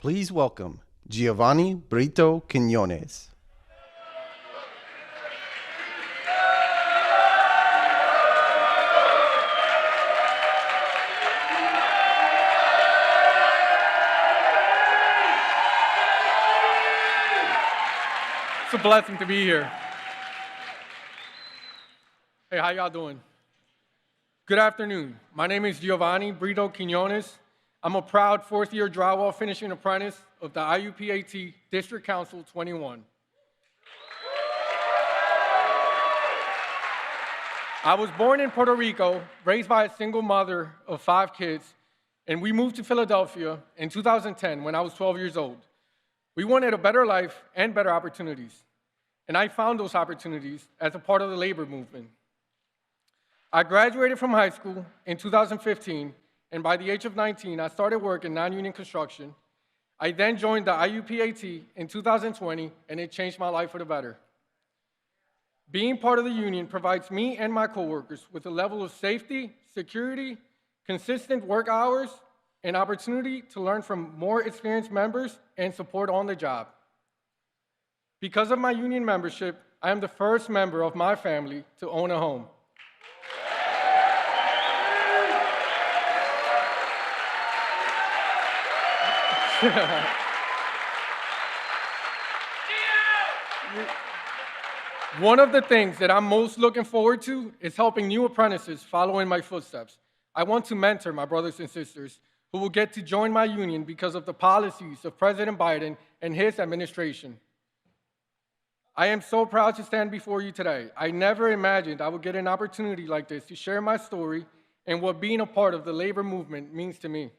Please welcome Giovanni Brito Quiñones. It's a blessing to be here. Hey, how y'all doing? Good afternoon. My name is Giovanni Brito Quiñones. I'm a proud fourth-year drywall finishing apprentice of the IUPAT District Council 21. I was born in Puerto Rico, raised by a single mother of 5 kids, and we moved to Philadelphia in 2010 when I was 12 years old. We wanted a better life and better opportunities, and I found those opportunities as a part of the labor movement. I graduated from high school in 2015, and by the age of 19, I started work in non-union construction. I then joined the IUPAT in 2020, and it changed my life for the better. Being part of the union provides me and my coworkers with a level of safety, security, consistent work hours, and opportunity to learn from more experienced members and support on the job. Because of my union membership, I am the first member of my family to own a home. One of the things that I'm most looking forward to is helping new apprentices follow in my footsteps. I want to mentor my brothers and sisters who will get to join my union because of the policies of President Biden and his administration. I am so proud to stand before you today. I never imagined I would get an opportunity like this to share my story and what being a part of the labor movement means to me.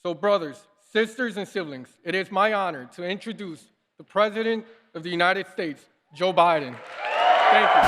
So brothers, sisters, and siblings, it is my honor to introduce the President of the United States, Joe Biden. Thank you.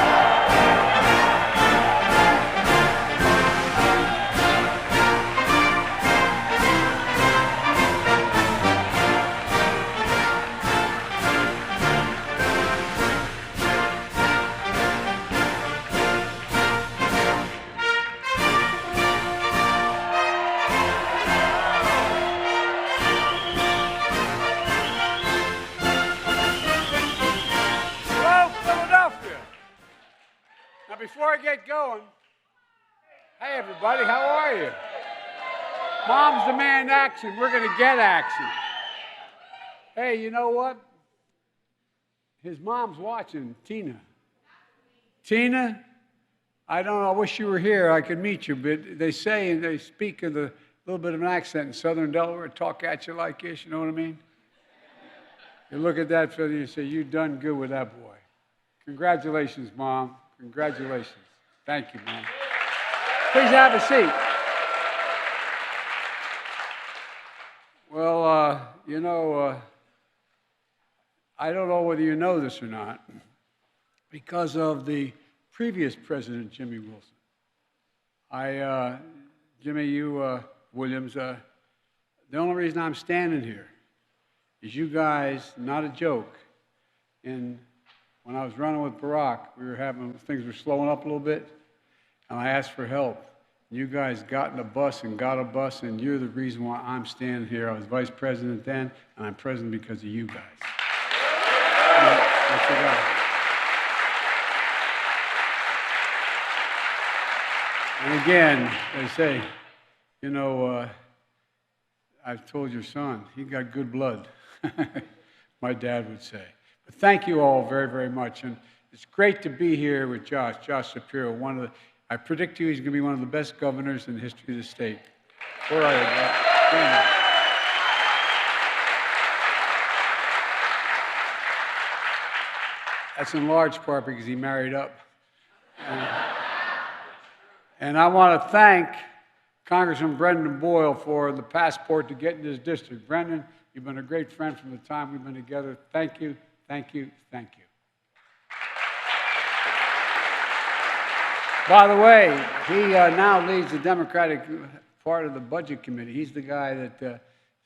Before I get going, hey everybody, how are you? Moms demand action. We're going to get action. Hey, you know what? His mom's watching, Tina. Tina, I don't know, I wish you were here. I could meet you, but they say and they speak with a little bit of an accent in southern Delaware, talk at you like this, you know what I mean? You look at that fella and you say, you done good with that boy. Congratulations, Mom. Congratulations. Thank you, man. Please have a seat. Well, I don't know whether you know this or not, because of the previous president, Jimmy Wilson. Williams, the only reason I'm standing here is you guys, not a joke, when I was running with Barack, things were slowing up a little bit, and I asked for help. You guys got in a bus, and you're the reason why I'm standing here. I was vice president then, and I'm president because of you guys. That's you guys. And again, they say, I've told your son, he got good blood, my dad would say. But thank you all very, very much. And it's great to be here with Josh Shapiro. I predict he's going to be one of the best governors in the history of the state. Where are you, Josh? That's in large part because he married up. And I want to thank Congressman Brendan Boyle for the passport to get in this district. Brendan, you've been a great friend from the time we've been together. Thank you. Thank you, thank you. By the way, he now leads the Democratic part of the Budget Committee. He's the guy that is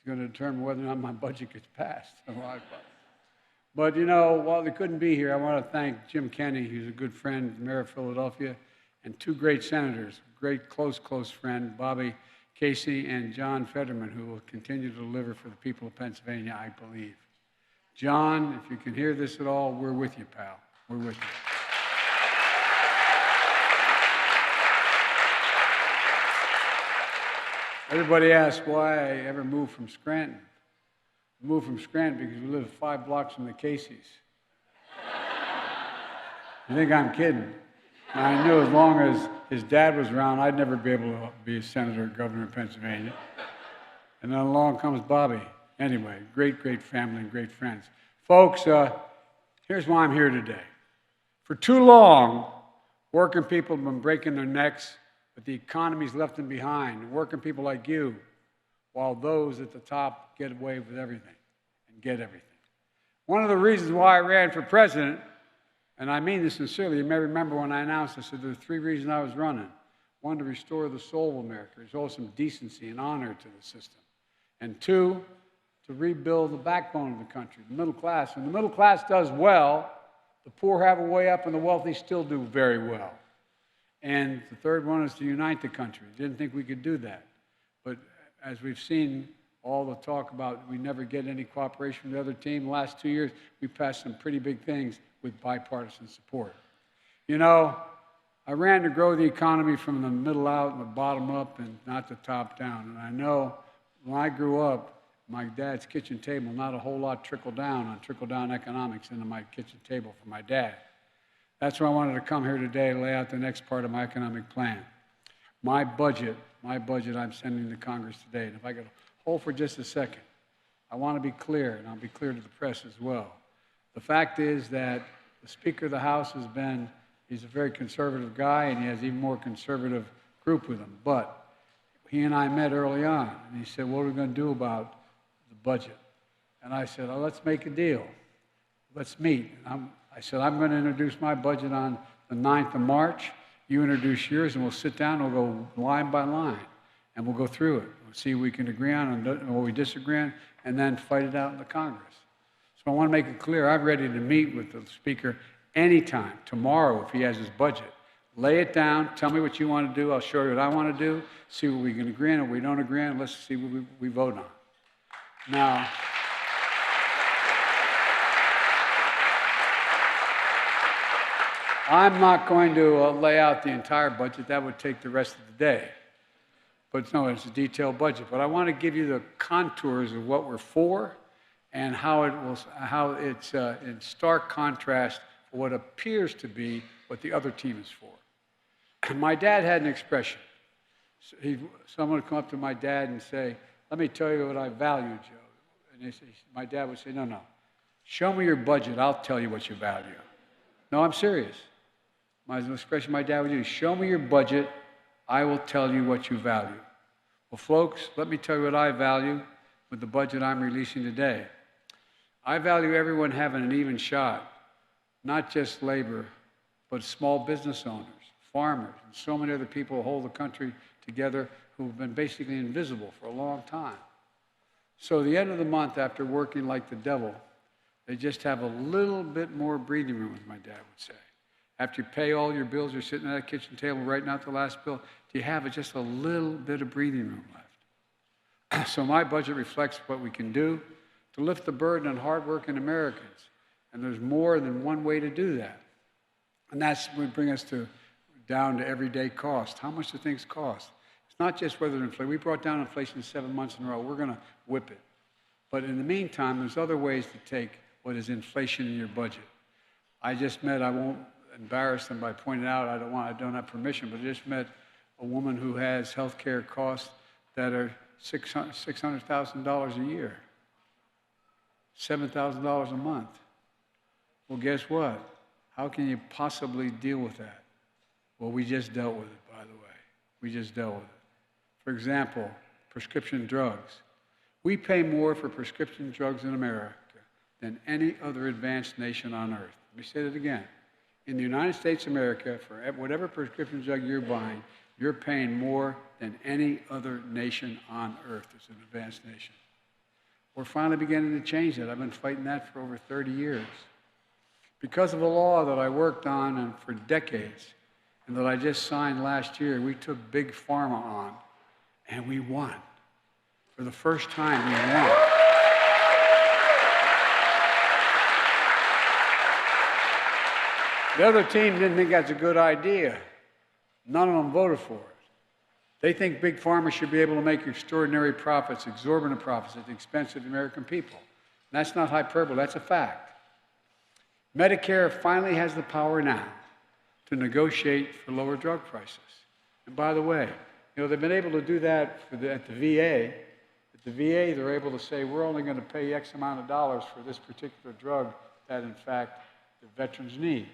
going to determine whether or not my budget gets passed. But, while they couldn't be here, I want to thank Jim Kenney, who's a good friend, mayor of Philadelphia, and 2 great senators, great close friend, Bobby Casey and John Fetterman, who will continue to deliver for the people of Pennsylvania, I believe. John, if you can hear this at all, we're with you, pal. We're with you. Everybody asks why I ever moved from Scranton. I moved from Scranton because we live 5 blocks from the Caseys. You think I'm kidding? And I knew as long as his dad was around, I'd never be able to be a senator or governor of Pennsylvania. And then along comes Bobby. Anyway, great, great family and great friends. Folks, here's why I'm here today. For too long, working people have been breaking their necks, but the economy's left them behind. Working people like you, while those at the top get away with everything and get everything. One of the reasons why I ran for president, and I mean this sincerely, you may remember when I announced this, there were 3 reasons I was running. 1, to restore the soul of America, restore some decency and honor to the system. And 2, to rebuild the backbone of the country, the middle class. When the middle class does well, the poor have a way up and the wealthy still do very well. And the 3rd one is to unite the country. Didn't think we could do that. But as we've seen all the talk about we never get any cooperation from the other team, the last 2 years, we passed some pretty big things with bipartisan support. You know, I ran to grow the economy from the middle out and the bottom up and not the top down. And I know when I grew up, my dad's kitchen table, not a whole lot trickled down economics into my kitchen table for my dad. That's why I wanted to come here today to lay out the next part of my economic plan. My budget I'm sending to Congress today. And if I could hold for just a second, I want to be clear, and I'll be clear to the press as well. The fact is that the Speaker of the House he's a very conservative guy, and he has even more conservative group with him. But he and I met early on, and he said, what are we going to do about the budget? And I said, let's make a deal. Let's meet. I said, I'm going to introduce my budget on the 9th of March. You introduce yours, and we'll sit down and we'll go line by line, and we'll go through it. We'll see what we can agree on and what we disagree on, and then fight it out in the Congress. So I want to make it clear, I'm ready to meet with the Speaker anytime, tomorrow, if he has his budget. Lay it down, tell me what you want to do, I'll show you what I want to do, see what we can agree on, what we don't agree on, let's see what we vote on. Now, I'm not going to lay out the entire budget. That would take the rest of the day. But no, it's a detailed budget. But I want to give you the contours of what we're for and how it's in stark contrast for what appears to be what the other team is for. My dad had an expression. Someone would come up to my dad and say, let me tell you what I value, Joe. And my dad would say, no. Show me your budget. I'll tell you what you value. No, I'm serious. My expression my dad would use, show me your budget, I will tell you what you value. Well, folks, let me tell you what I value with the budget I'm releasing today. I value everyone having an even shot, not just labor, but small business owners, farmers, and so many other people who hold the country together who have been basically invisible for a long time. So at the end of the month, after working like the devil, they just have a little bit more breathing room, as my dad would say. After you pay all your bills, you're sitting at that kitchen table writing out the last bill, do you have just a little bit of breathing room left? So my budget reflects what we can do to lift the burden on hardworking Americans. And there's more than one way to do that. And that's would bring us down to everyday cost. How much do things cost? It's not just whether inflation. We brought down inflation 7 months in a row. We're going to whip it. But in the meantime, there's other ways to take what is inflation in your budget. I just met, I won't embarrass them by pointing out, I don't have permission, but I just met a woman who has health care costs that are $600,000 a year, $7,000 a month. Well, guess what? How can you possibly deal with that? Well, we just dealt with it, by the way. We just dealt with it. For example, prescription drugs. We pay more for prescription drugs in America than any other advanced nation on earth. Let me say that again. In the United States of America, for whatever prescription drug you're buying, you're paying more than any other nation on earth as an advanced nation. We're finally beginning to change that. I've been fighting that for over 30 years. Because of a law that I worked on and for decades and that I just signed last year, we took Big Pharma on. And we won. For the first time, we won. The other team didn't think that's a good idea. None of them voted for it. They think big pharma should be able to make extraordinary profits, exorbitant profits at the expense of the American people. And that's not hyperbole, that's a fact. Medicare finally has the power now to negotiate for lower drug prices. And by the way, they've been able to do that at the VA. At the VA, they're able to say, we're only going to pay X amount of dollars for this particular drug that, in fact, the veterans need.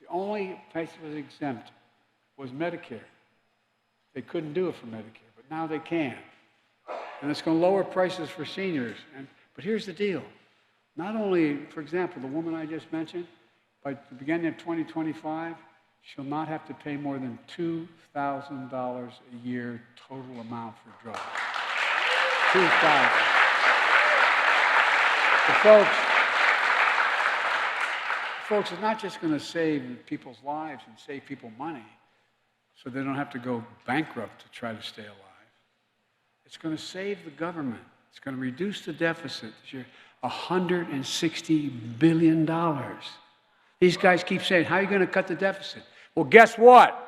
The only place that was exempt was Medicare. They couldn't do it for Medicare, but now they can. And it's going to lower prices for seniors. But here's the deal. Not only, for example, the woman I just mentioned, by the beginning of 2025, she'll not have to pay more than $2,000 a year total amount for drugs. $2,000. Folks, it's not just going to save people's lives and save people money so they don't have to go bankrupt to try to stay alive. It's going to save the government. It's going to reduce the deficit this year, $160 billion. These guys keep saying, how are you going to cut the deficit? Well, guess what?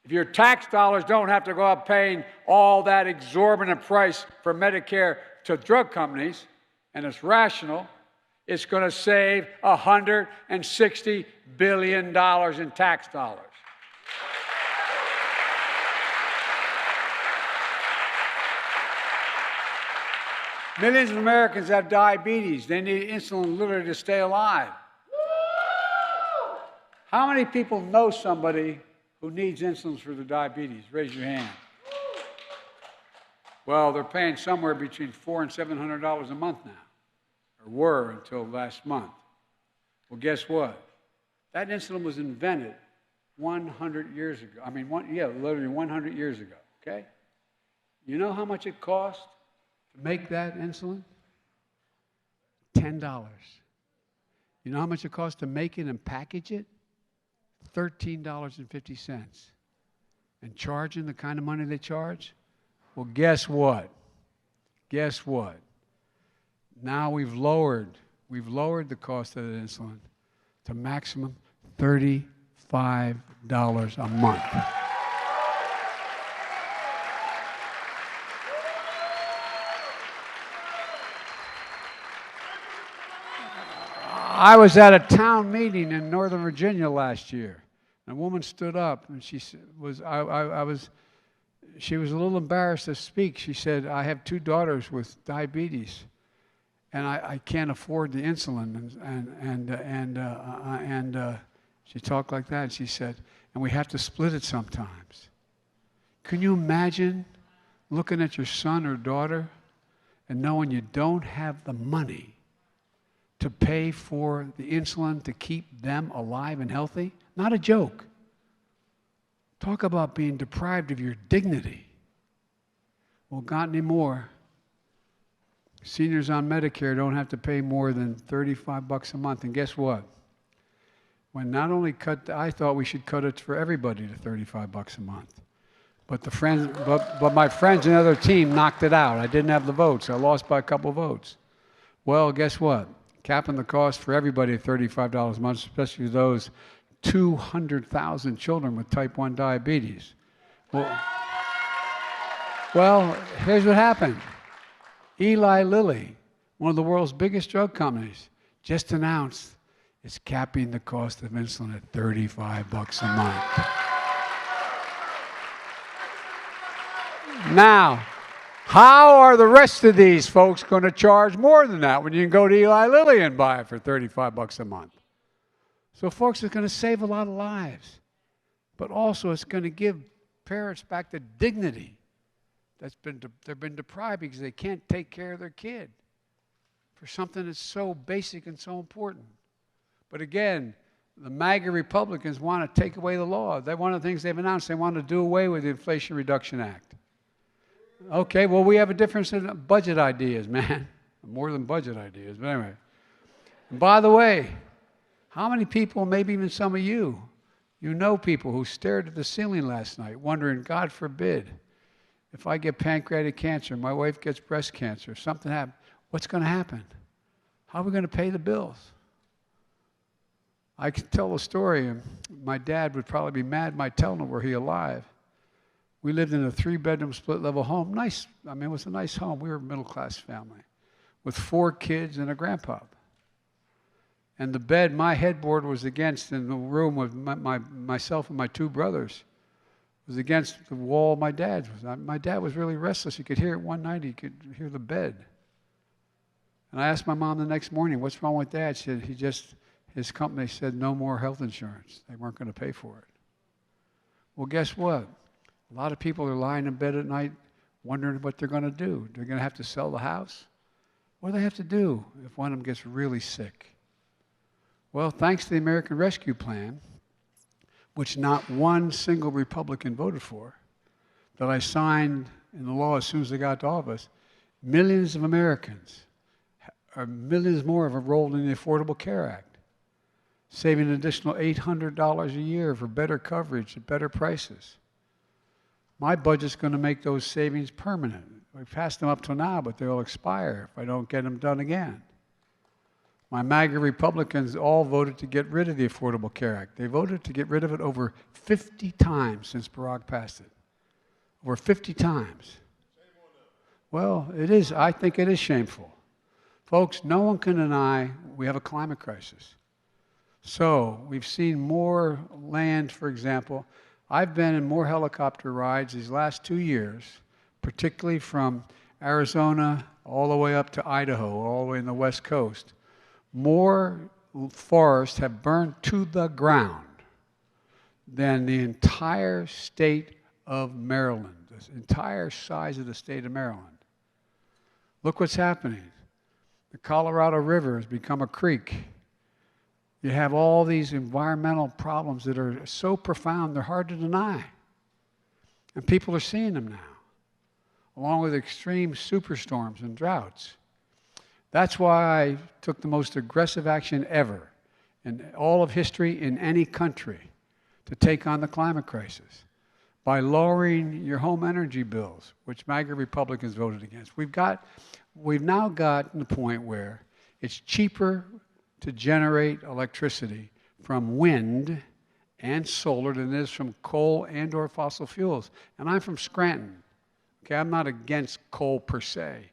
If your tax dollars don't have to go up paying all that exorbitant price for Medicare to drug companies, and it's rational, it's going to save $160 billion in tax dollars. Millions of Americans have diabetes. They need insulin literally to stay alive. How many people know somebody who needs insulin for their diabetes? Raise your hand. Well, they're paying somewhere between $400 and $700 a month now, or were until last month. Well, guess what? That insulin was invented 100 years ago. Literally 100 years ago, okay? You know how much it cost to make that insulin? $10. You know how much it costs to make it and package it? $13.50. And charging the kind of money they charge? Well, guess what? Guess what? Now we've lowered the cost of the insulin to maximum $35 a month. I was at a town meeting in Northern Virginia last year. And a woman stood up and she was a little embarrassed to speak. She said, I have 2 daughters with diabetes, and I can't afford the insulin. And she talked like that. And she said, and we have to split it sometimes. Can you imagine looking at your son or daughter and knowing you don't have the money to pay for the insulin to keep them alive and healthy? Not a joke. Talk about being deprived of your dignity. Well, not anymore. Seniors on Medicare don't have to pay more than $35 a month. And guess what? When not only I thought we should cut it for everybody to $35 a month. But my friends and other team knocked it out. I didn't have the votes. I lost by a couple votes. Well, guess what? Capping the cost for everybody at $35 a month, especially those 200,000 children with type 1 diabetes. Well, here's what happened. Eli Lilly, one of the world's biggest drug companies, just announced it's capping the cost of insulin at $35 a month. Now, how are the rest of these folks going to charge more than that when you can go to Eli Lilly and buy it for $35 a month? So, folks, it's going to save a lot of lives. But also, it's going to give parents back the dignity they've been deprived because they can't take care of their kid for something that's so basic and so important. But again, the MAGA Republicans want to take away the law. One of the things they've announced, they want to do away with the Inflation Reduction Act. Okay, well, we have a difference in budget ideas, man. More than budget ideas, but anyway. And by the way, how many people, maybe even some of you know people who stared at the ceiling last night wondering, God forbid, if I get pancreatic cancer, my wife gets breast cancer, something happens, what's going to happen? How are we going to pay the bills? I can tell a story, and my dad would probably be mad at my telling him were he alive. We lived in a 3-bedroom split-level home. Nice, I mean, it was a nice home. We were a middle-class family with 4 kids and a grandpa. And the bed my headboard was against in the room with myself and my 2 brothers was against the wall my dad's was. My dad was really restless. You could hear it one night. He could hear the bed. And I asked my mom the next morning, what's wrong with Dad? She said, his company said no more health insurance. They weren't going to pay for it. Well, guess what? A lot of people are lying in bed at night wondering what they're going to do. They're going to have to sell the house? What do they have to do if one of them gets really sick? Well, thanks to the American Rescue Plan, which not one single Republican voted for, that I signed in the law as soon as I got to office, millions of Americans, or millions more, have enrolled in the Affordable Care Act, saving an additional $800 a year for better coverage at better prices. My budget's going to make those savings permanent. We've passed them up till now, but they'll expire if I don't get them done again. My MAGA Republicans all voted to get rid of the Affordable Care Act. They voted to get rid of it over 50 times since Barack passed it. Over 50 times. Well, it is. I think it is shameful. Folks, no one can deny we have a climate crisis. So we've seen more land, for example. I've been in more helicopter rides these last 2 years, particularly from Arizona all the way up to Idaho, all the way in the West Coast. More forests have burned to the ground than the entire state of Maryland, the entire size of the state of Maryland. Look what's happening. The Colorado River has become a creek. You have all these environmental problems that are so profound, they're hard to deny. And people are seeing them now, along with extreme superstorms and droughts. That's why I took the most aggressive action ever in all of history in any country to take on the climate crisis by lowering your home energy bills, which MAGA Republicans voted against. We've now gotten to the point where it's cheaper to generate electricity from wind and solar than it is from coal and or fossil fuels. And I'm from Scranton. Okay, I'm not against coal per se.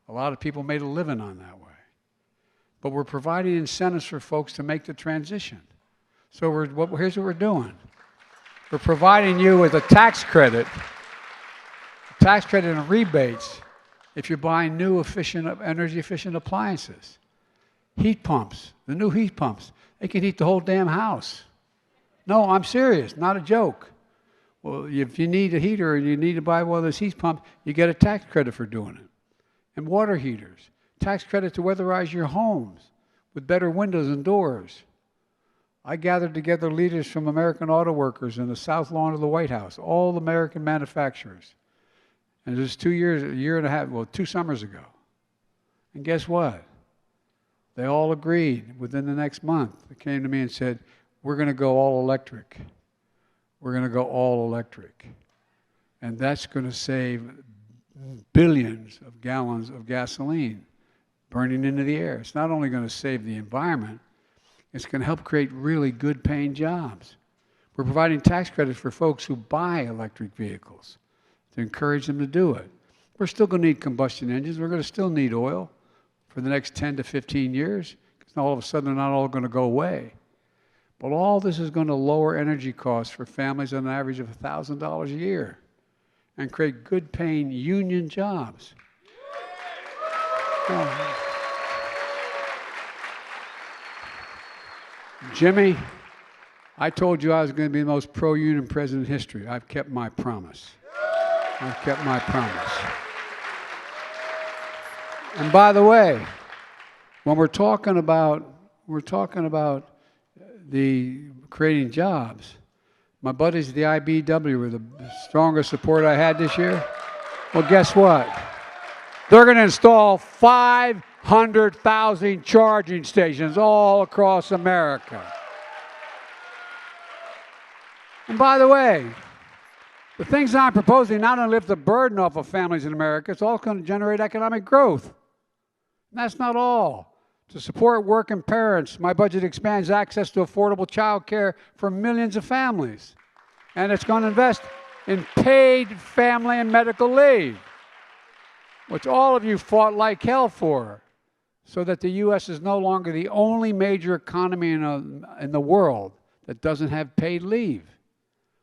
A lot of people made a living on that way. But we're providing incentives for folks to make the transition. So here's what we're doing. We're providing you with a tax credit and rebates if you're buying new energy-efficient appliances. Heat pumps, the new heat pumps, they can heat the whole damn house. No, I'm serious, not a joke. Well, if you need a heater and you need to buy one of those heat pumps, you get a tax credit for doing it. And water heaters, tax credit to weatherize your homes with better windows and doors. I gathered together leaders from American Auto Workers in the South Lawn of the White House, all the American manufacturers. And it was 2 years, a year and a half, well, 2 summers ago. And guess what? They all agreed within the next month. They came to me and said, we're going to go all electric. We're going to go all electric. And that's going to save billions of gallons of gasoline burning into the air. It's not only going to save the environment, it's going to help create really good paying jobs. We're providing tax credits for folks who buy electric vehicles to encourage them to do it. We're still going to need combustion engines. We're going to still need oil for the next 10 to 15 years, because all of a sudden they're not all going to go away. But all this is going to lower energy costs for families on an average of $1,000 a year and create good paying union jobs. Jimmy, I told you I was going to be the most pro-union president in history. I've kept my promise. I've kept my promise. And by the way, when we're talking about the creating jobs, my buddies at the IBEW were the strongest support I had this year. Well, guess what? They're going to install 500,000 charging stations all across America. And by the way, The things I'm proposing not only lift the burden off of families in America, it's also going to generate economic growth. And that's not all. To support working parents, my budget expands access to affordable child care for millions of families. And it's going to invest in paid family and medical leave, which all of you fought like hell for, so that the U.S. is no longer the only major economy in the world that doesn't have paid leave.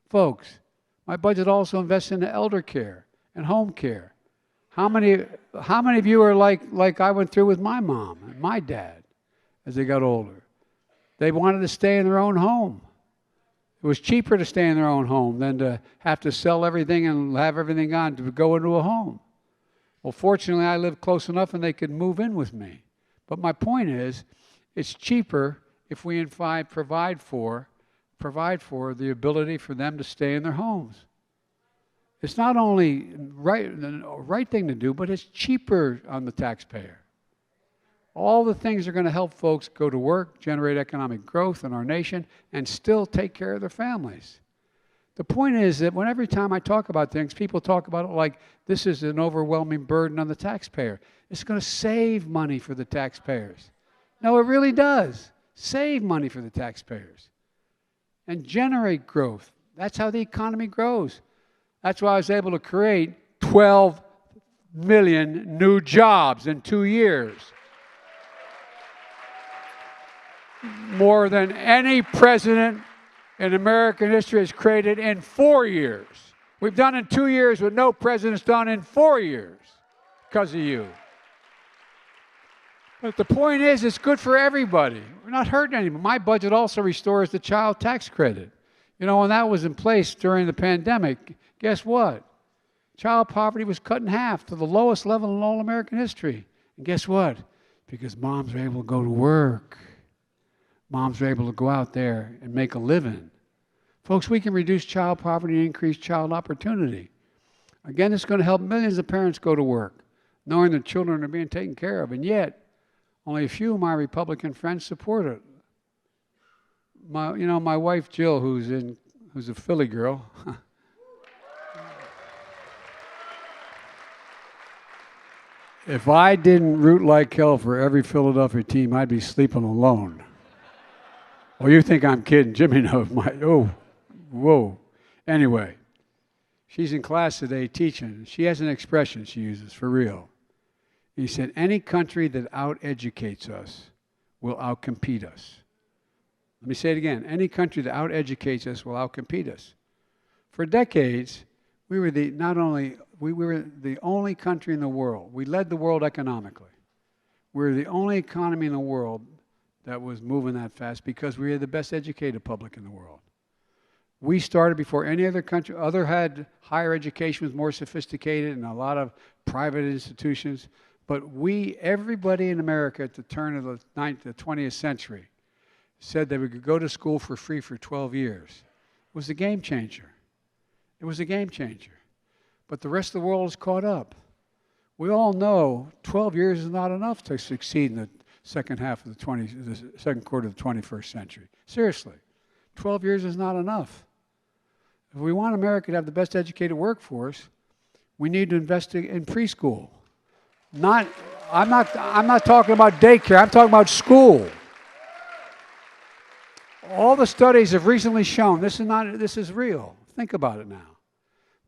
Folks, my budget also invests in elder care and home care. How many of you are like I went through with my mom and my dad as they got older? They wanted to stay in their own home. It was cheaper to stay in their own home than to have to sell everything and have everything on to go into a home. Well, fortunately, I lived close enough and they could move in with me. But my point is, it's cheaper if we in fact provide for the ability for them to stay in their homes. It's not only the right thing to do, but it's cheaper on the taxpayer. All the things are going to help folks go to work, generate economic growth in our nation, and still take care of their families. The point is that every time I talk about things, people talk about it like this is an overwhelming burden on the taxpayer. It's going to save money for the taxpayers. No, it really does. Save money for the taxpayers and generate growth. That's how the economy grows. That's why I was able to create 12 million new jobs in 2 years. More than any president in American history has created in 4 years. We've done in 2 years what no president's done in 4 years because of you. But the point is, it's good for everybody. We're not hurting anyone. My budget also restores the child tax credit. You know, when that was in place during the pandemic, guess what? Child poverty was cut in half to the lowest level in all American history. And guess what? Because moms were able to go to work. Moms are able to go out there and make a living. Folks, we can reduce child poverty and increase child opportunity. Again, it's going to help millions of parents go to work, knowing their children are being taken care of. And yet, only a few of my Republican friends support it. My wife Jill, who's a Philly girl. If I didn't root like hell for every Philadelphia team, I'd be sleeping alone. Oh, you think I'm kidding? Jimmy knows whoa. Anyway, she's in class today teaching. She has an expression she uses for real. He said, any country that out-educates us will out-compete us. Let me say it again. Any country that out-educates us will out-compete us. For decades, we were the only country in the world. We led the world economically. We were the only economy in the world that was moving that fast because we had the best educated public in the world. We started before any other country. Other had higher education, was more sophisticated, and a lot of private institutions. But everybody in America at the turn of the 20th century said that we could go to school for free for 12 years. It was a game changer. It was a game changer. But the rest of the world has caught up. We all know 12 years is not enough to succeed in the second quarter of the 21st century. Seriously, 12 years is not enough. If we want America to have the best educated workforce, we need to invest in preschool. I'm not talking about daycare. I'm talking about school. All the studies have recently shown this is real. Think about it now.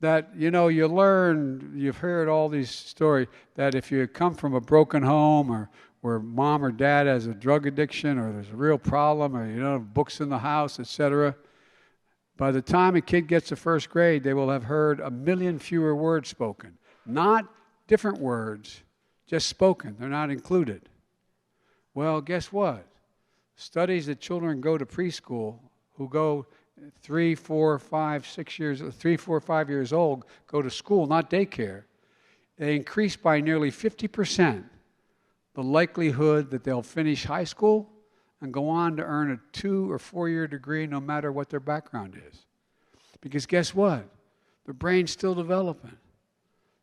That you've heard all these stories that if you come from a broken home or where mom or dad has a drug addiction or there's a real problem or books in the house, etc. By the time a kid gets to first grade, they will have heard 1 million fewer words spoken. Not different words, just spoken. They're not included. Well, guess what? Studies that children go to preschool who go 3, 4, 5, 6 years, 3, 4, 5 years old, go to school, not daycare, they increase by nearly 50% the likelihood that they'll finish high school and go on to earn a 2 or 4 year degree no matter what their background is. Because guess what? Their brain's still developing.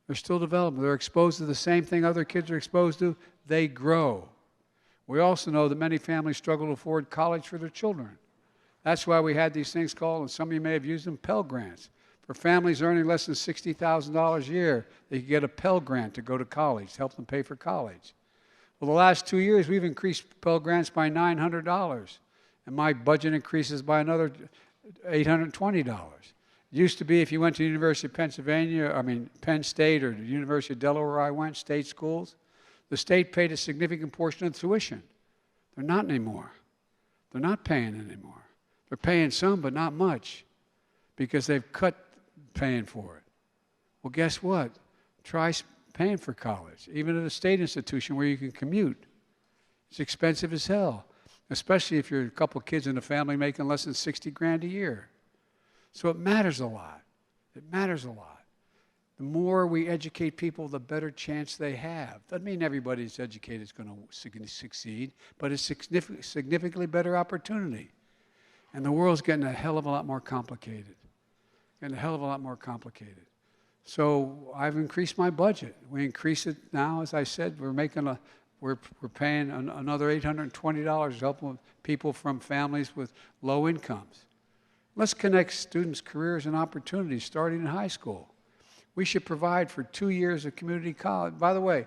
They're still developing. They're exposed to the same thing other kids are exposed to. They grow. We also know that many families struggle to afford college for their children. That's why we had these things called, and some of you may have used them, Pell Grants, For families earning less than $60,000 a year, they can get a Pell Grant to go to college, to help them pay for college. Well, the last 2 years, we've increased Pell Grants by $900, and my budget increases by another $820. It used to be if you went to the University of Penn State or the University of Delaware where I went, state schools, the state paid a significant portion of the tuition. They're not anymore. They're not paying anymore. They're paying some, but not much, because they've cut paying for it. Well, guess what? Try paying for college, even at a state institution where you can commute. It's expensive as hell, especially if you're a couple kids in a family making less than 60 grand a year. So it matters a lot. It matters a lot. The more we educate people, the better chance they have. Doesn't mean everybody that's educated is going to succeed, but it's a significantly better opportunity. And the world's getting a hell of a lot more complicated. So I've increased my budget. We increase it now, as I said, we're paying another $820 to help people from families with low incomes. Let's connect students' careers and opportunities starting in high school. We should provide for 2 years of community college. By the way,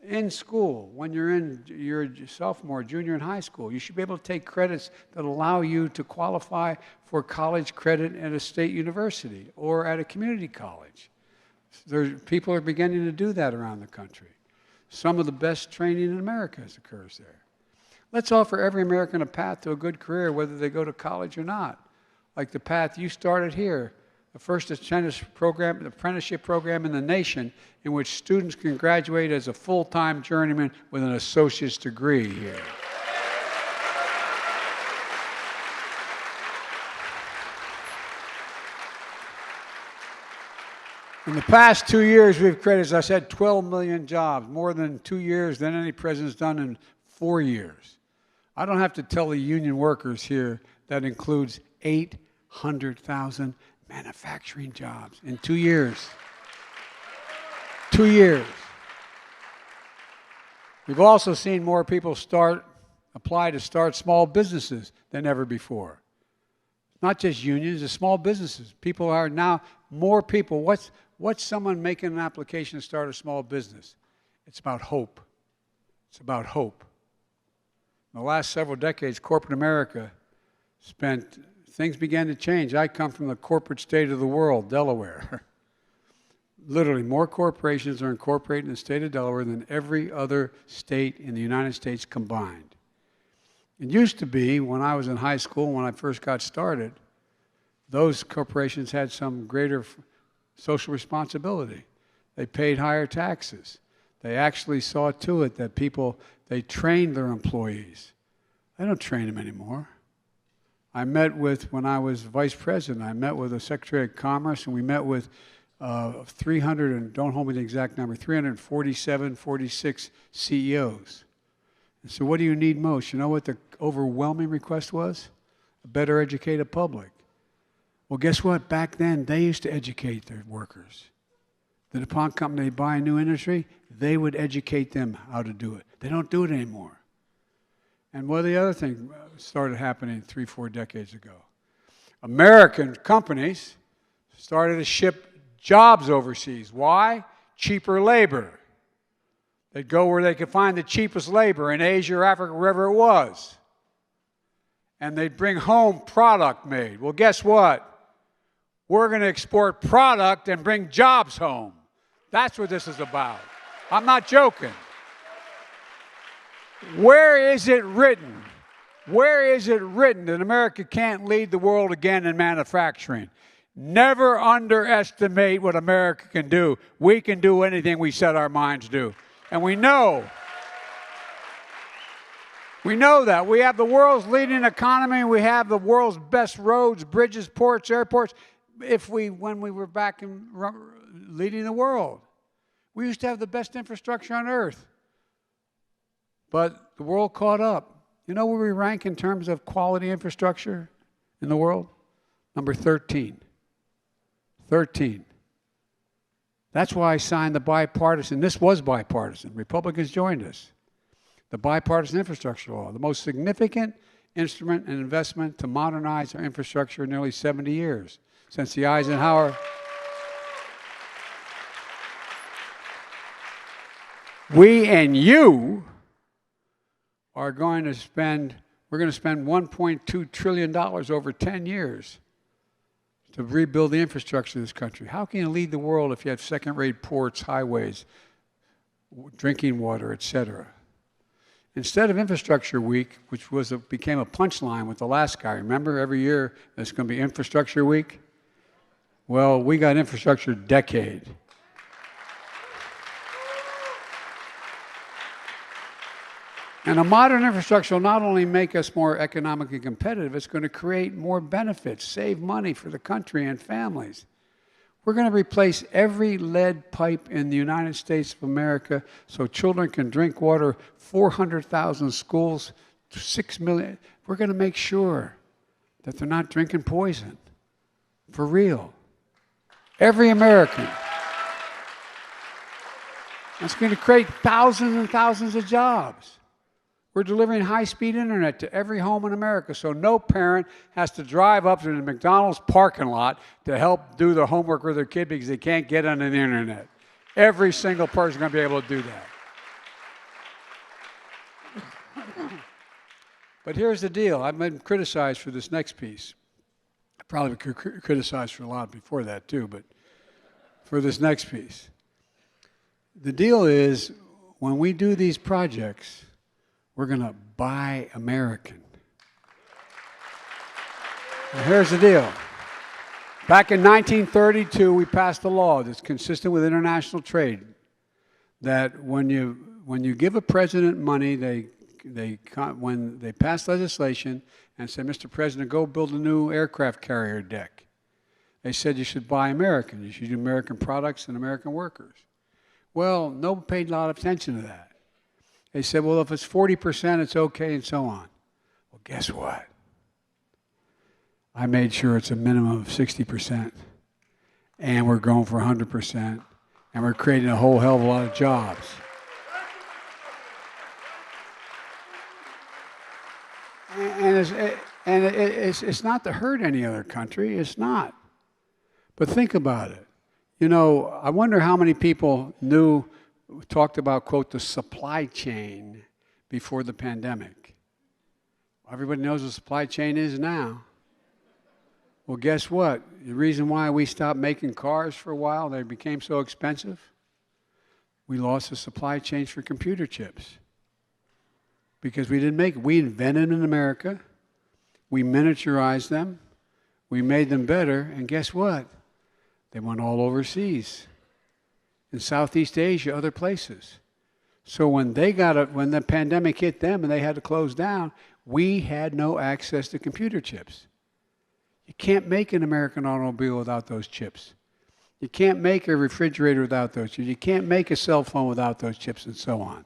in school, when you're a sophomore, junior in high school, you should be able to take credits that allow you to qualify for college credit at a state university or at a community college. People are beginning to do that around the country. Some of the best training in America occurs there. Let's offer every American a path to a good career, whether they go to college or not. Like the path you started here, the first apprenticeship program in the nation in which students can graduate as a full-time journeyman with an associate's degree here. In the past 2 years, we've created, as I said, 12 million jobs, more than 2 years than any president's done in 4 years. I don't have to tell the union workers here that includes 800,000 manufacturing jobs in 2 years. 2 years. We've also seen more people apply to start small businesses than ever before. Not just unions, it's small businesses. People are now, more people. What's someone making an application to start a small business? It's about hope. It's about hope. In the last several decades, corporate America things began to change. I come from the corporate state of the world, Delaware. Literally, more corporations are incorporated in the state of Delaware than every other state in the United States combined. It used to be, when I was in high school, when I first got started, those corporations had some greater social responsibility. They paid higher taxes. They actually saw to it that they trained their employees. They don't train them anymore. When I was vice president, I met with the Secretary of Commerce, and we met with 300, and don't hold me to the exact number, 347, 46 CEOs. And so what do you need most? You know what the overwhelming request was? A better educated public. Well, guess what? Back then, they used to educate their workers. The DuPont company, they buy a new industry, they would educate them how to do it. They don't do it anymore. And what the other thing started happening 3-4 decades ago? American companies started to ship jobs overseas. Why? Cheaper labor. They'd go where they could find the cheapest labor in Asia or Africa, wherever it was. And they'd bring home product made. Well, guess what? We're going to export product and bring jobs home. That's what this is about. I'm not joking. Where is it written? Where is it written that America can't lead the world again in manufacturing? Never underestimate what America can do. We can do anything we set our minds to. And we know that. We have the world's leading economy. We have the world's best roads, bridges, ports, airports. When we were back in leading the world, we used to have the best infrastructure on earth. But the world caught up. You know where we rank in terms of quality infrastructure in the world? Number 13. 13. That's why I signed the bipartisan. This was bipartisan. Republicans joined us. The bipartisan infrastructure law, the most significant instrument and investment to modernize our infrastructure in nearly 70 years, since the Eisenhower We and you are going to spend, we're going to spend $1.2 trillion over 10 years to rebuild the infrastructure of this country. How can you lead the world if you have second-rate ports, highways, drinking water, et cetera? Instead of Infrastructure Week, which became a punchline with the last guy, remember every year there's going to be Infrastructure Week? Well, we got Infrastructure Decade. And a modern infrastructure will not only make us more economically competitive, it's going to create more benefits, save money for the country and families. We're going to replace every lead pipe in the United States of America so children can drink water, 400,000 schools, 6 million. We're going to make sure that they're not drinking poison, for real. Every American. That's going to create thousands and thousands of jobs. We're delivering high-speed internet to every home in America, so no parent has to drive up to the McDonald's parking lot to help do the homework with their kid because they can't get on the internet. Every single person is going to be able to do that. But here's the deal. I've been criticized for this next piece. I probably could criticize for a lot before that too, but for this next piece. The deal is, when we do these projects, we're going to buy American. And here's the deal. Back in 1932, we passed a law that's consistent with international trade that when you give a president money, when they pass legislation and say, Mr. President, go build a new aircraft carrier deck, they said you should buy American. You should do American products and American workers. Well, no one paid a lot of attention to that. They said, well, if it's 40%, it's okay, and so on. Well, guess what? I made sure it's a minimum of 60%, and we're going for 100%, and we're creating a whole hell of a lot of jobs. And it's not to hurt any other country. It's not. But think about it. You know, I wonder how many people talked about, quote, the supply chain before the pandemic. Everybody knows what the supply chain is now. Well, guess what? The reason why we stopped making cars for a while, they became so expensive, we lost the supply chain for computer chips. Because we didn't make it. We invented them in America. We miniaturized them. We made them better. And guess what? They went all overseas. In Southeast Asia, other places. So when the pandemic hit them and they had to close down, we had no access to computer chips. You can't make an American automobile without those chips. You can't make a refrigerator without those chips. You can't make a cell phone without those chips, and so on.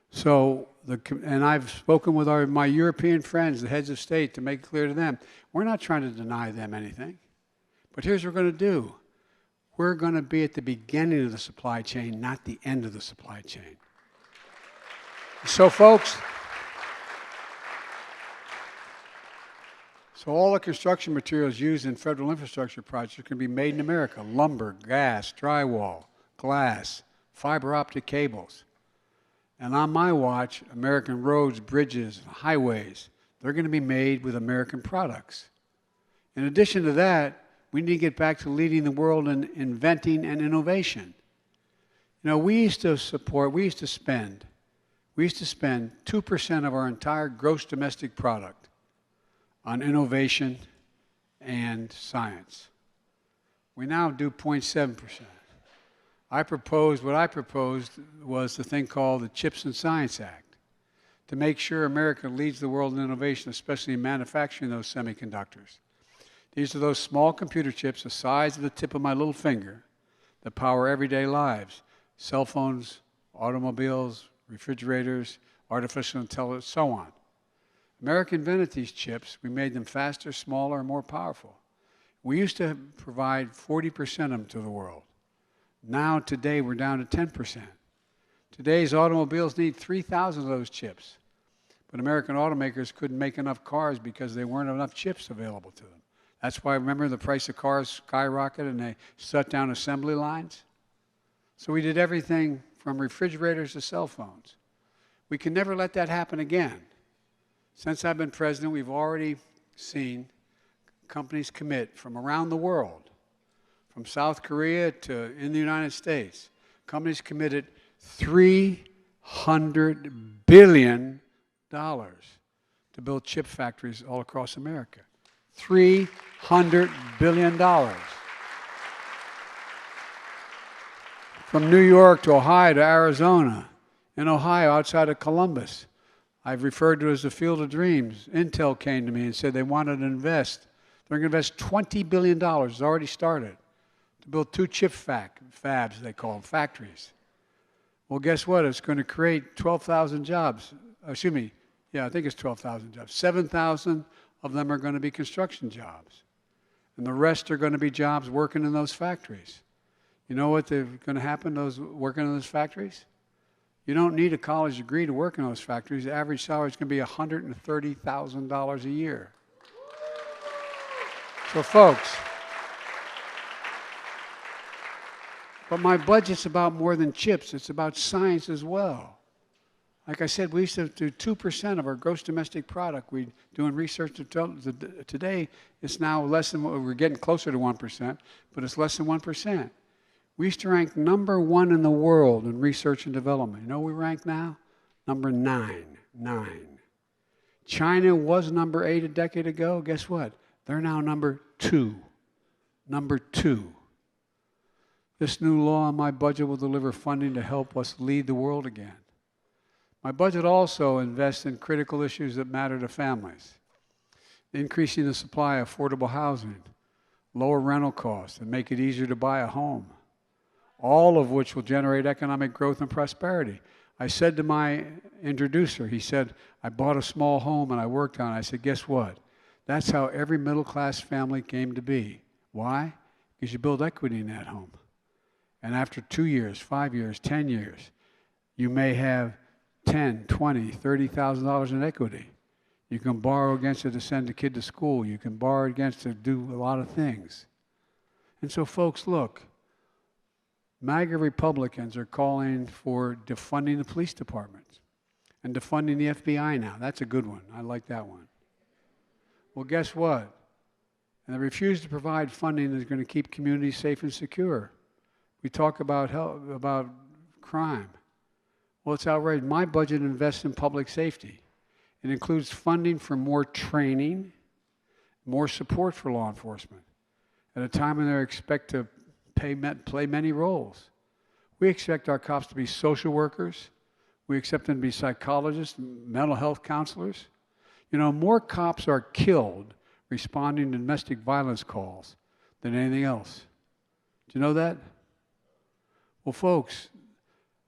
So, and I've spoken with my European friends, the heads of state, to make it clear to them, we're not trying to deny them anything. But here's what we're going to do. We're going to be at the beginning of the supply chain, not the end of the supply chain. So, folks, all the construction materials used in federal infrastructure projects can be made in America. Lumber, gas, drywall, glass, fiber optic cables. And on my watch, American roads, bridges, highways, they're going to be made with American products. In addition to that, we need to get back to leading the world in inventing and innovation. You know, we used to spend 2% of our entire gross domestic product on innovation and science. We now do 0.7%. What I proposed was the thing called the CHIPS and Science Act, to make sure America leads the world in innovation, especially in manufacturing those semiconductors. These are those small computer chips the size of the tip of my little finger that power everyday lives. Cell phones, automobiles, refrigerators, artificial intelligence, so on. America invented these chips. We made them faster, smaller, and more powerful. We used to provide 40% of them to the world. Now, today, we're down to 10%. Today's automobiles need 3,000 of those chips. But American automakers couldn't make enough cars because there weren't enough chips available to them. That's why, remember, the price of cars skyrocketed and they shut down assembly lines? So we did everything from refrigerators to cell phones. We can never let that happen again. Since I've been president, we've already seen companies commit from around the world, from South Korea to in the United States, companies committed $300 billion to build chip factories all across America. $300 billion. From New York to Ohio to Arizona. In Ohio, outside of Columbus, I've referred to it as the Field of Dreams. Intel came to me and said they wanted to invest. They're going to invest $20 billion, it's already started, to build 2 chip fabs, they call them, factories. Well, guess what? It's going to create 12,000 jobs. Excuse me, yeah, I think it's 12,000 jobs. 7,000 of them are going to be construction jobs. And the rest are going to be jobs working in those factories. You know what's going to happen to those working in those factories? You don't need a college degree to work in those factories. The average salary is going to be $130,000 a year. So folks, but my budget's about more than chips. It's about science as well. Like I said, we used to do 2% of our gross domestic product. We doing research today. It's now less than, we're getting closer to 1%, but it's less than 1%. We used to rank #1 in the world in research and development. You know where we rank now? Number 9. China was number 8 a decade ago. Guess what? They're now number 2. Number 2. This new law on my budget will deliver funding to help us lead the world again. My budget also invests in critical issues that matter to families. Increasing the supply of affordable housing, lower rental costs, and make it easier to buy a home. All of which will generate economic growth and prosperity. I said to my introducer, he said, I bought a small home and I worked on it. I said, guess what? That's how every middle-class family came to be. Why? Because you build equity in that home. And after 2 years, 5 years, 10 years, you may have $10,000, $20,000, $30,000 in equity. You can borrow against it to send a kid to school. You can borrow against it to do a lot of things. And so, folks, look, MAGA Republicans are calling for defunding the police departments and defunding the FBI now. That's a good one. I like that one. Well, guess what? And they refuse to provide funding that's going to keep communities safe and secure. We talk about crime. Well, it's outrageous. My budget invests in public safety. It includes funding for more training, more support for law enforcement, at a time when they expect to play many roles. We expect our cops to be social workers. We expect them to be psychologists, mental health counselors. You know, more cops are killed responding to domestic violence calls than anything else. Do you know that? Well, folks,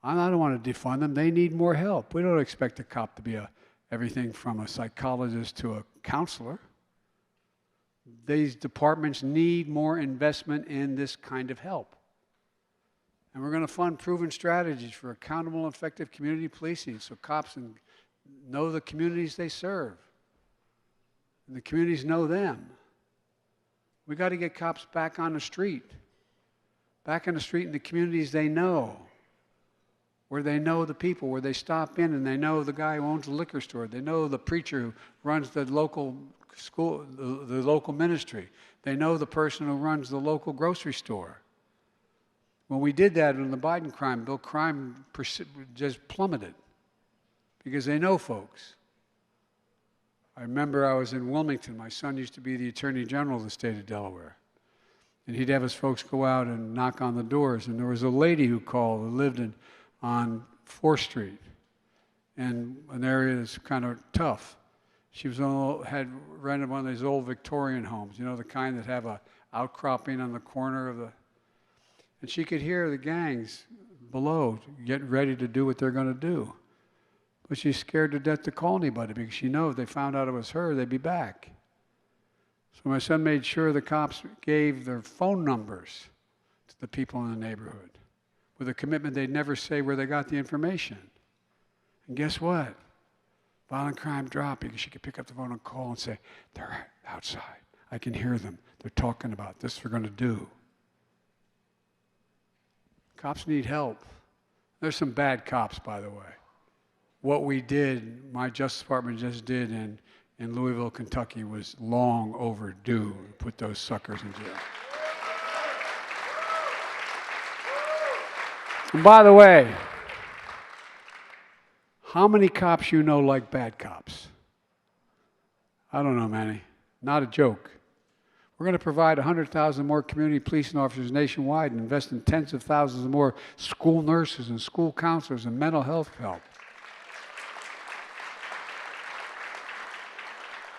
I don't want to defund them. They need more help. We don't expect a cop to be everything from a psychologist to a counselor. These departments need more investment in this kind of help. And we're going to fund proven strategies for accountable and effective community policing so cops know the communities they serve. And the communities know them. We got to get cops back on the street. Back on the street in the communities they know. Where they know the people, where they stop in and they know the guy who owns the liquor store. They know the preacher who runs the local school, the local ministry. They know the person who runs the local grocery store. When we did that in the Biden crime bill, crime just plummeted because they know folks. I remember I was in Wilmington. My son used to be the Attorney General of the state of Delaware. And he'd have his folks go out and knock on the doors. And there was a lady who called who lived on 4th Street, and an area that's kind of tough. She had rented one of these old Victorian homes, you know, the kind that have a outcropping on the corner of the, and she could hear the gangs below getting ready to do what they're going to do. But she's scared to death to call anybody because she knows if they found out it was her, they'd be back. So my son made sure the cops gave their phone numbers to the people in the neighborhood with a commitment they'd never say where they got the information. And guess what? Violent crime dropped because she could pick up the phone and call and say, they're outside. I can hear them. They're talking about this we're going to do. Cops need help. There's some bad cops, by the way. What we did, my Justice Department just did in Louisville, Kentucky, was long overdue to put those suckers in jail. And by the way, how many cops you know like bad cops? I don't know many. Not a joke. We're going to provide 100,000 more community policing officers nationwide and invest in tens of thousands of more school nurses and school counselors and mental health help.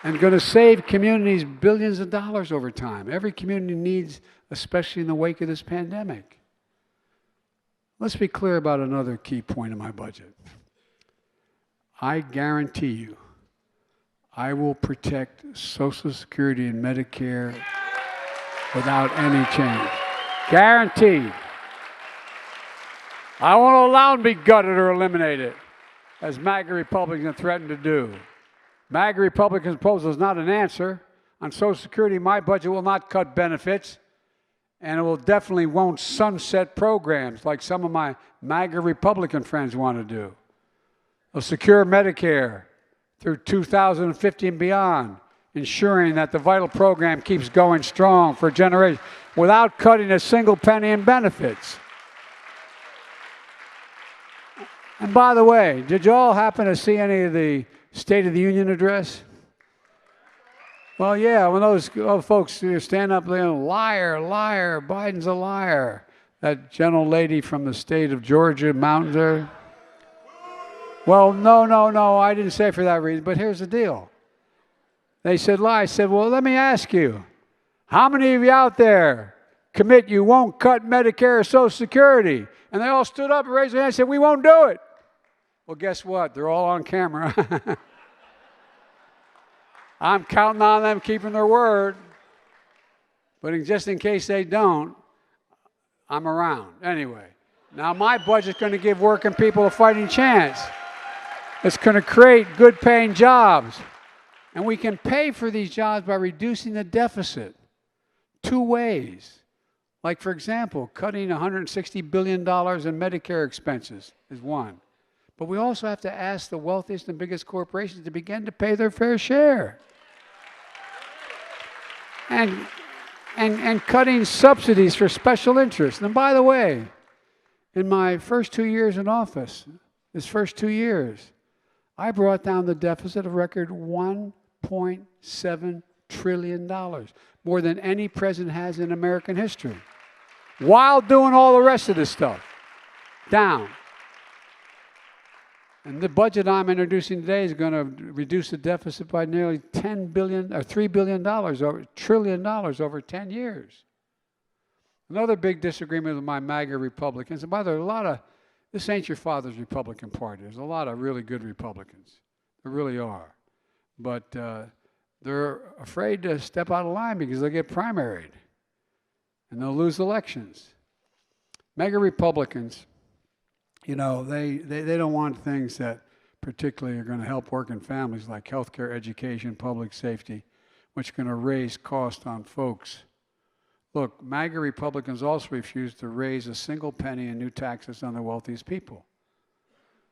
And going to save communities billions of dollars over time. Every community needs, especially in the wake of this pandemic. Let's be clear about another key point of my budget. I guarantee you, I will protect Social Security and Medicare without any change. Guaranteed. I won't allow them to be gutted or eliminated, as MAGA Republicans threaten to do. MAGA Republicans' proposal is not an answer. On Social Security, my budget will not cut benefits, and it will definitely won't sunset programs like some of my MAGA Republican friends want to do. It'll secure Medicare through 2050 and beyond, ensuring that the vital program keeps going strong for generations without cutting a single penny in benefits. And by the way, did you all happen to see any of the State of the Union address? Well, yeah, when those folks stand up there, liar, liar, Biden's a liar. That gentle lady from the state of Georgia, mountains there. Well, no, I didn't say it for that reason, but here's the deal. They said lie. I said, well, let me ask you, how many of you out there commit you won't cut Medicare or Social Security? And they all stood up and raised their hand and said, we won't do it. Well, guess what? They're all on camera. I'm counting on them keeping their word. But just in case they don't, I'm around. Anyway, now my budget's going to give working people a fighting chance. It's going to create good-paying jobs. And we can pay for these jobs by reducing the deficit two ways. Like, for example, cutting $160 billion in Medicare expenses is one. But we also have to ask the wealthiest and biggest corporations to begin to pay their fair share. And cutting subsidies for special interests. And by the way, in my first 2 years in office, I brought down the deficit a record $1.7 trillion, more than any president has in American history, while doing all the rest of this stuff. Down. And the budget I'm introducing today is going to reduce the deficit by nearly $10 billion or $3 billion, over trillion dollars over 10 years. Another big disagreement with my MAGA Republicans, and by the way, this ain't your father's Republican Party. There's a lot of really good Republicans. There really are. But they're afraid to step out of line because they'll get primaried and they'll lose elections. MAGA Republicans, you know, they don't want things that particularly are going to help working families like healthcare, education, public safety, which are going to raise costs on folks. Look, MAGA Republicans also refuse to raise a single penny in new taxes on the wealthiest people.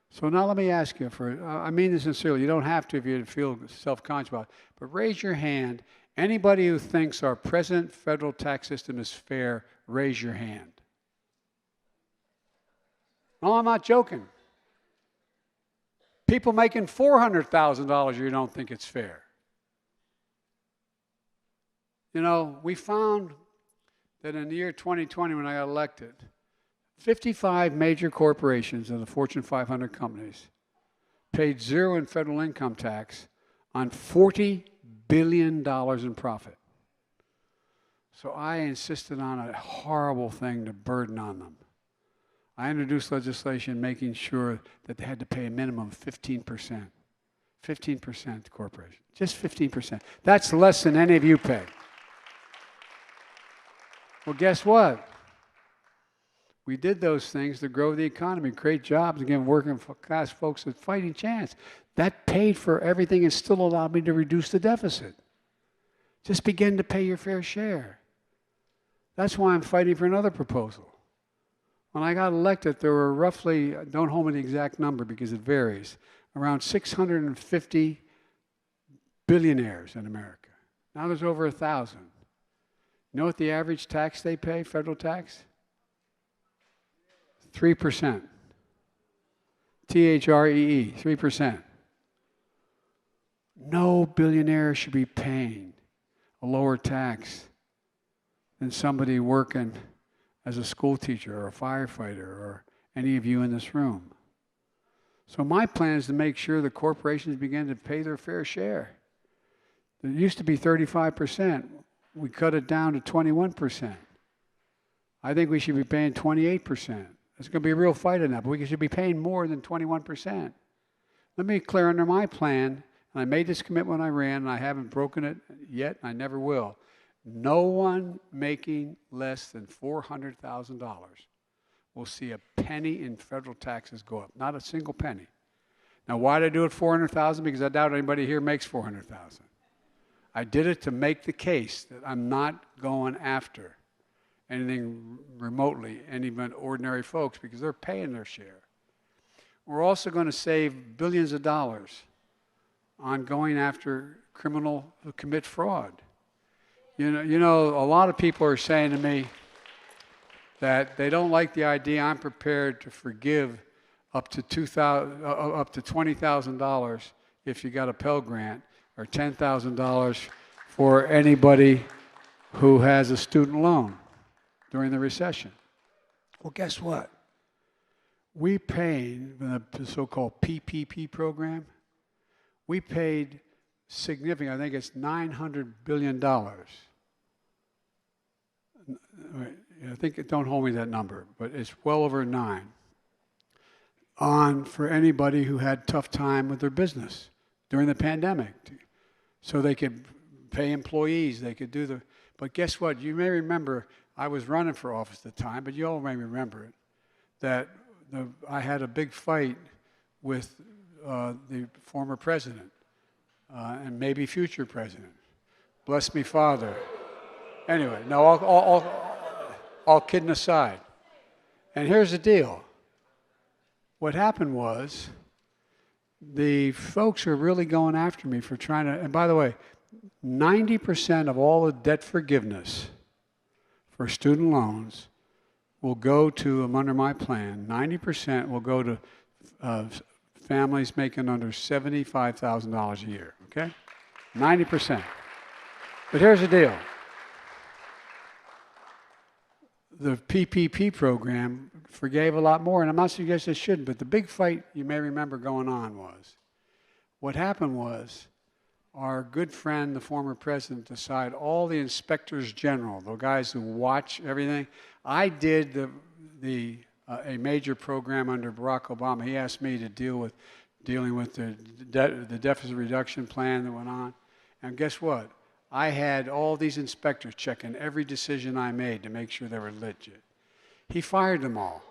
So now let me ask you, I mean this sincerely, you don't have to if you feel self-conscious about it, but raise your hand. Anybody who thinks our present federal tax system is fair, raise your hand. No, I'm not joking. People making $400,000 a year don't think it's fair. You know, we found that in the year 2020 when I got elected, 55 major corporations of the Fortune 500 companies paid zero in federal income tax on $40 billion in profit. So I insisted on a horrible thing to burden on them. I introduced legislation making sure that they had to pay a minimum of 15%. 15% to corporations. Just 15%. That's less than any of you pay. Well, guess what? We did those things to grow the economy, create jobs, and give working class folks a fighting chance. That paid for everything and still allowed me to reduce the deficit. Just begin to pay your fair share. That's why I'm fighting for another proposal. When I got elected, there were roughly, don't hold me to the exact number because it varies, around 650 billionaires in America. Now there's over 1,000. You know what the average tax they pay, federal tax? 3%. THREE, 3%. No billionaire should be paying a lower tax than somebody working as a school teacher or a firefighter or any of you in this room. So my plan is to make sure the corporations begin to pay their fair share. It used to be 35%. We cut it down to 21%. I think we should be paying 28%. There's going to be a real fight on that, but we should be paying more than 21%. Let me be clear, under my plan, and I made this commitment when I ran, and I haven't broken it yet, and I never will. No one making less than $400,000 will see a penny in federal taxes go up. Not a single penny. Now, why did I do it $400,000? Because I doubt anybody here makes $400,000. I did it to make the case that I'm not going after anything remotely, any but ordinary folks, because they're paying their share. We're also going to save billions of dollars on going after criminals who commit fraud. You know, a lot of people are saying to me that they don't like the idea I'm prepared to forgive up to $20,000 if you got a Pell Grant, or $10,000 for anybody who has a student loan during the recession. Well, guess what? We paid the so-called PPP program. We paid significant, I think it's $900 billion. I think, don't hold me that number, but it's well over 9 for anybody who had tough time with their business during the pandemic. So they could pay employees, they could do but guess what? You may remember, I was running for office at the time, but you all may remember it, that I had a big fight with the former president and maybe future president. Bless me, Father. Anyway, no, all kidding aside. And here's the deal. What happened was, the folks are really going after me for trying to, and by the way, 90% of all the debt forgiveness for student loans will go to, under my plan, 90% will go to families making under $75,000 a year, okay? 90%. But here's the deal. The PPP program forgave a lot more, and I'm not suggesting it shouldn't, but the big fight you may remember going on was, what happened was, our good friend, the former president, decided all the inspectors general, the guys who watch everything. I did a major program under Barack Obama. He asked me to dealing with the deficit reduction plan that went on, and guess what? I had all these inspectors checking every decision I made to make sure they were legit. He fired them all.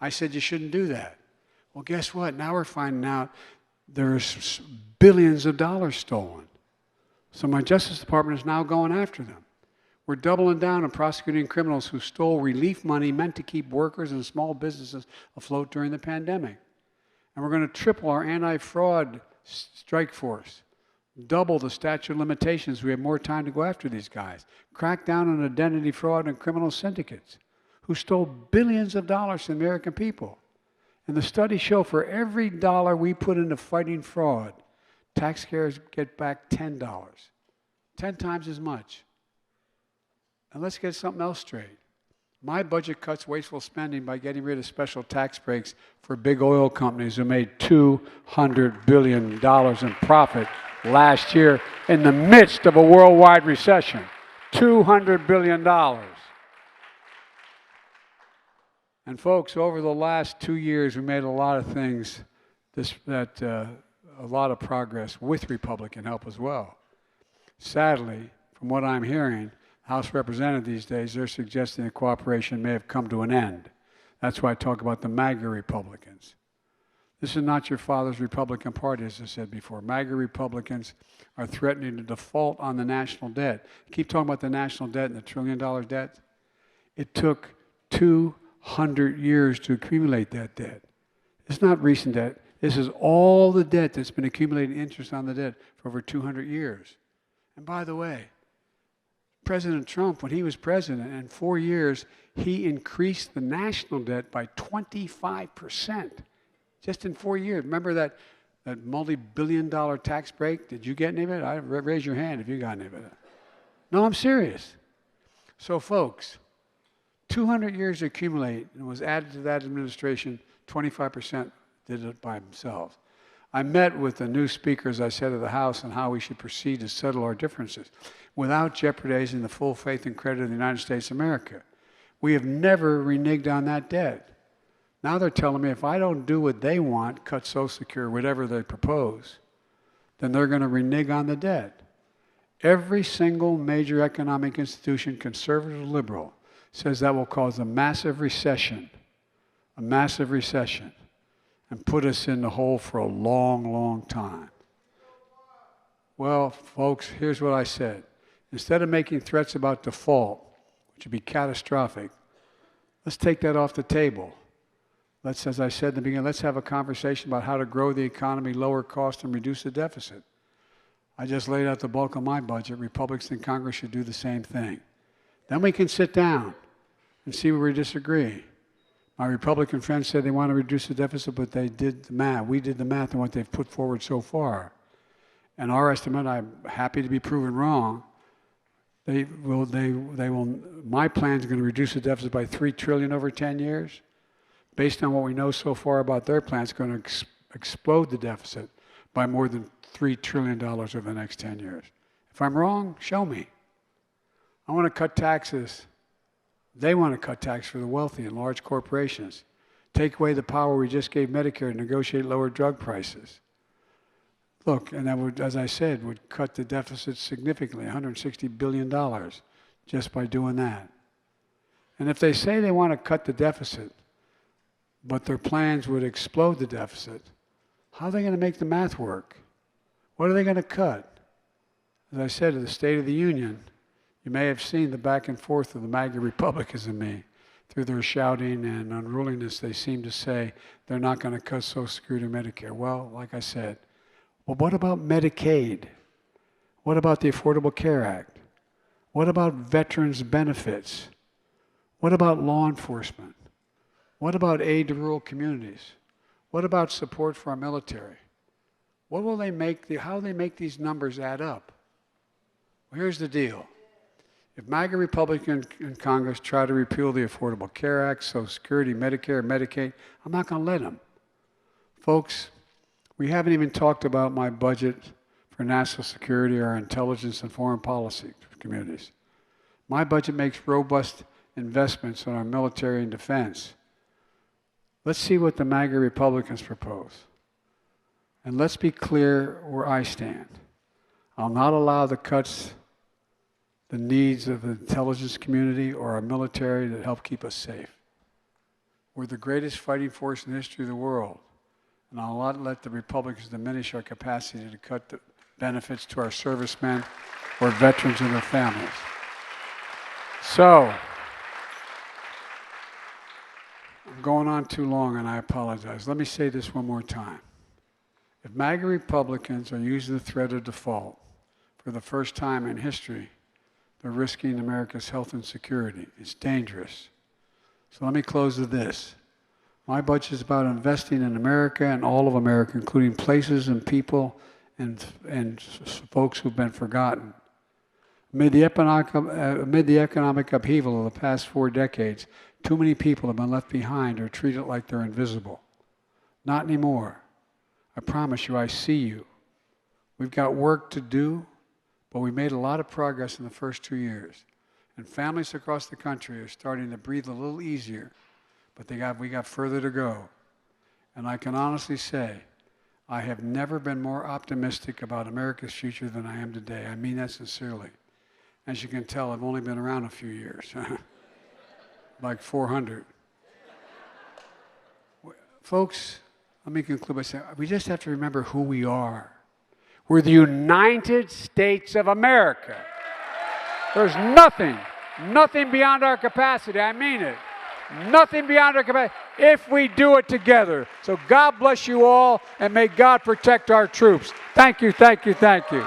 I said, you shouldn't do that. Well, guess what? Now we're finding out there's billions of dollars stolen. So my Justice Department is now going after them. We're doubling down on prosecuting criminals who stole relief money meant to keep workers and small businesses afloat during the pandemic. And we're going to triple our anti-fraud strike force. Double the statute of limitations. We have more time to go after these guys. Crack down on identity fraud and criminal syndicates who stole billions of dollars from the American people. And the studies show for every dollar we put into fighting fraud, taxpayers get back $10. 10 times as much. And let's get something else straight. My budget cuts wasteful spending by getting rid of special tax breaks for big oil companies who made $200 billion in profit last year in the midst of a worldwide recession. $200 billion. And folks, over the last 2 years, we made a lot of things, a lot of progress with Republican help as well. Sadly, from what I'm hearing, House Representatives these days, they're suggesting that cooperation may have come to an end. That's why I talk about the MAGA Republicans. This is not your father's Republican Party, as I said before. MAGA Republicans are threatening to default on the national debt. Keep talking about the national debt and the $1 trillion debt. It took $200 100 years to accumulate that debt. It's not recent debt. This is all the debt that's been accumulating interest on the debt for over 200 years. And by the way, President Trump, when he was president, in 4 years, he increased the national debt by 25%. Just in 4 years. Remember that multi-billion-dollar tax break? Did you get any of it? Raise your hand if you got any of it. No, I'm serious. So, folks, 200 years to accumulate, and was added to that administration, 25% did it by themselves. I met with the new speaker, as I said, of the House on how we should proceed to settle our differences without jeopardizing the full faith and credit of the United States of America. We have never reneged on that debt. Now they're telling me if I don't do what they want, cut Social Security, whatever they propose, then they're going to renege on the debt. Every single major economic institution, conservative or liberal, says that will cause a massive recession, and put us in the hole for a long, long time. Well, folks, here's what I said. Instead of making threats about default, which would be catastrophic, let's take that off the table. Let's, as I said in the beginning, let's have a conversation about how to grow the economy, lower costs, and reduce the deficit. I just laid out the bulk of my budget. Republicans in Congress should do the same thing. Then we can sit down and see where we disagree. My Republican friends said they want to reduce the deficit, but they did the math. We did the math on what they've put forward so far. And our estimate, I'm happy to be proven wrong, they will, my plan is going to reduce the deficit by $3 trillion over 10 years. Based on what we know so far about their plan, it's going to explode the deficit by more than $3 trillion over the next 10 years. If I'm wrong, show me. I want to cut taxes. They want to cut tax for the wealthy and large corporations. Take away the power we just gave Medicare to negotiate lower drug prices. Look, and that would, as I said, would cut the deficit significantly, $160 billion, just by doing that. And if they say they want to cut the deficit, but their plans would explode the deficit, how are they going to make the math work? What are they going to cut? As I said at the State of the Union, you may have seen the back and forth of the MAGA Republicans and me. Through their shouting and unruliness, they seem to say they're not going to cut Social Security and Medicare. Well, like I said, well, what about Medicaid? What about the Affordable Care Act? What about veterans' benefits? What about law enforcement? What about aid to rural communities? What about support for our military? What will they make, how will they make these numbers add up? Well, here's the deal. If MAGA Republicans in Congress try to repeal the Affordable Care Act, Social Security, Medicare, Medicaid, I'm not going to let them. Folks, we haven't even talked about my budget for national security or intelligence and foreign policy communities. My budget makes robust investments in our military and defense. Let's see what the MAGA Republicans propose. And let's be clear where I stand. I'll not allow the cuts, the needs of the intelligence community or our military that help keep us safe. We're the greatest fighting force in the history of the world. And I'll not let the Republicans diminish our capacity to cut the benefits to our servicemen or veterans and their families. So, I'm going on too long and I apologize. Let me say this one more time. If MAGA Republicans are using the threat of default for the first time in history, they're risking America's health and security. It's dangerous. So let me close with this. My budget is about investing in America and all of America, including places and people and folks who've been forgotten. Amid the economic upheaval of the past 4 decades, too many people have been left behind or treated like they're invisible. Not anymore. I promise you, I see you. We've got work to do, but we made a lot of progress in the first 2 years. And families across the country are starting to breathe a little easier, but we got further to go. And I can honestly say, I have never been more optimistic about America's future than I am today. I mean that sincerely. As you can tell, I've only been around a few years, like 400. Folks, let me conclude by saying, we just have to remember who we are. We're the United States of America. There's nothing beyond our capacity. I mean it. Nothing beyond our capacity if we do it together. So God bless you all, and may God protect our troops. Thank you, thank you, thank you.